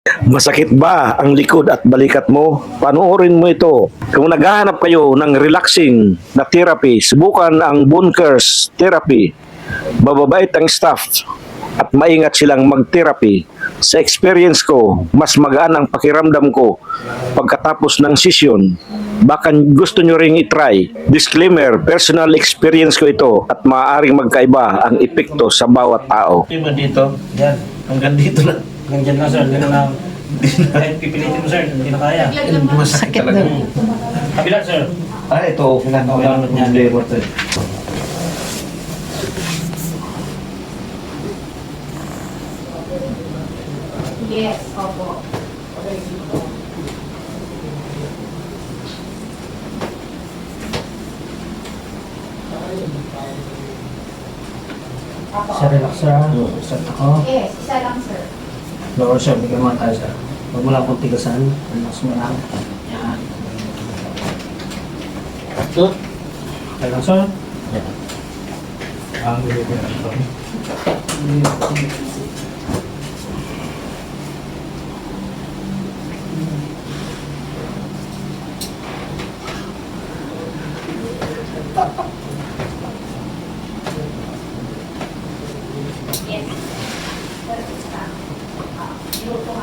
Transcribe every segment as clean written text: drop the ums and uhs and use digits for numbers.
Masakit ba ang likod at balikat mo? Panoorin mo ito. Kung naghahanap kayo ng relaxing na therapy, subukan ang Bunkers Therapy. Mababait ang staff at maingat silang mag-therapy. Sa experience ko, mas magaan ang pakiramdam ko pagkatapos ng session. Baka gusto nyo ring itry. Disclaimer, personal experience ko ito at maaaring magkaiba ang epekto sa bawat tao. Di ba dito? Yan. Hanggang dito na. Hanggang lang sir, hindi na lang. Kahit pipilitin mo sir, hindi na kaya. Masakit talaga. Kabila sir. Ito, okay lang. Okay lang yung flavor to. Yes, opo. Sir, relax sir. Start ako. Yes, isa lang, sir. Lower sir, bigyan mo tayo sir. Huwag mo lang akong tigasan. Relax mo lang. Yan. Okay lang sir. Yan. Yes.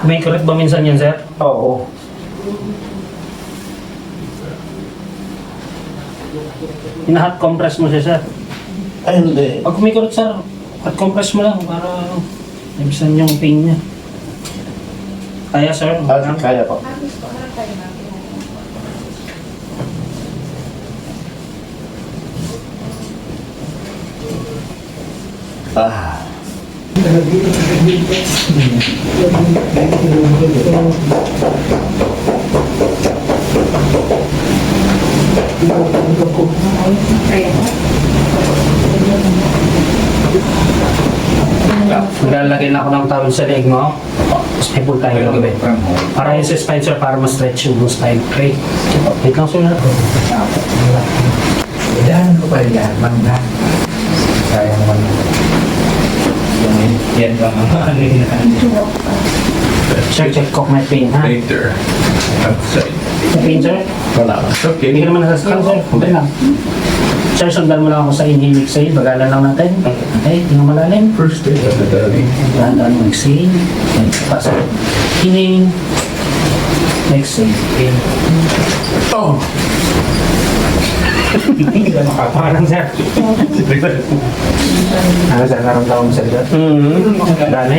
May correct ba minsan yan sir? Oo. Hina-hot compress mo siya sir. Ay, hindi. Pag kumikot sir, hot compress mo lang para ibisan yung pain niya. Kaya sir? Kaya po. Happy ko, harap tayo natin. Ah. Maglalagay na ako ng tawid sa leg mo. Tapos may pull tayo ng gabi. Para yung sa spine sir, para ma-stretch yung spine. Okay. Wait lang sir. Idahan ko pa yan, mangga. Sayang naman. Yan lang ang ano yun. Sir, check ko may pain ha. Later. Outside. May pain sir? Wala. Okay. Hindi ka naman nasasakal sir. Okay lang. Sir, sundan mo lang ako sa inhale exhale. Bagalan lang natin. Okay, tingnan malalim. First day of the day. Dahan-dahan mo exhale. Pasok. Inhale. Exhale. Oh! Parang sir. Ano sir, naramdaman mo sa likod? Dami?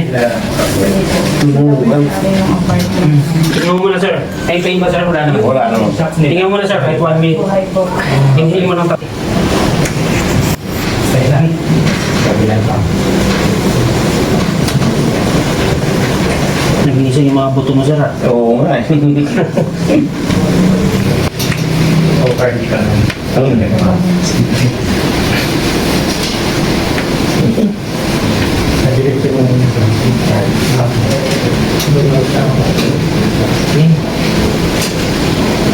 Tingnan mo muna sir. Ay, pain ba sir? Wala naman. Wala naman. Tingnan mo muna sir, kahit 1 minute. Inhale mo ng tatlo. Stay lang. Kabilang pa. Nagigising yung mga buto mo sir ha? Oo nga eh. Okay, hindi ka naman. Hindi ka naman. Nadiretso mo yung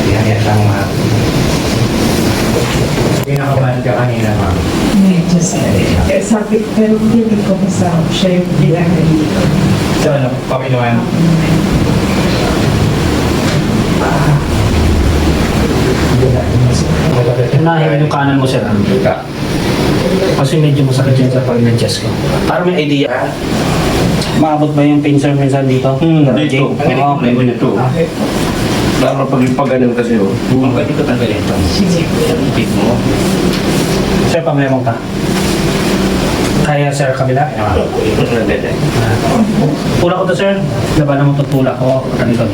yan lang mga pinakabahan ka kanina mga Medyo sabi ko, pero hindi ko masarap siya yung pinakain ko. so ano, Paminuan Unahin yung kanan mo sir. Kasi medyo masakit yun sa pag nag-chest ko. Para may idea. Maabot ba yung pain sir minsan dito? Dito. Oo. Dito. Lalo pag yung pag-ganun kasi oh. ang pwede ko tanggalin ito ipit mo Sir, pamemong ka. Kaya sir, kabila. Tula ko to sir. Labanan mo to tula ko. Ganito.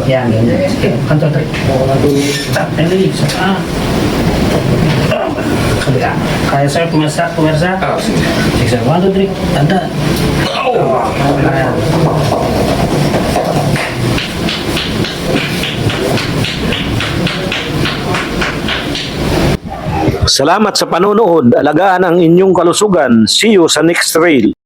Yan, ganyan. Kanto, try. And release. Kabila. Kaya sir, pumersa. sige Sige sir, 1, 2, 3. Tanda. Ayan. Salamat sa panonood. Alagaan ang inyong kalusugan. See you sa next reel.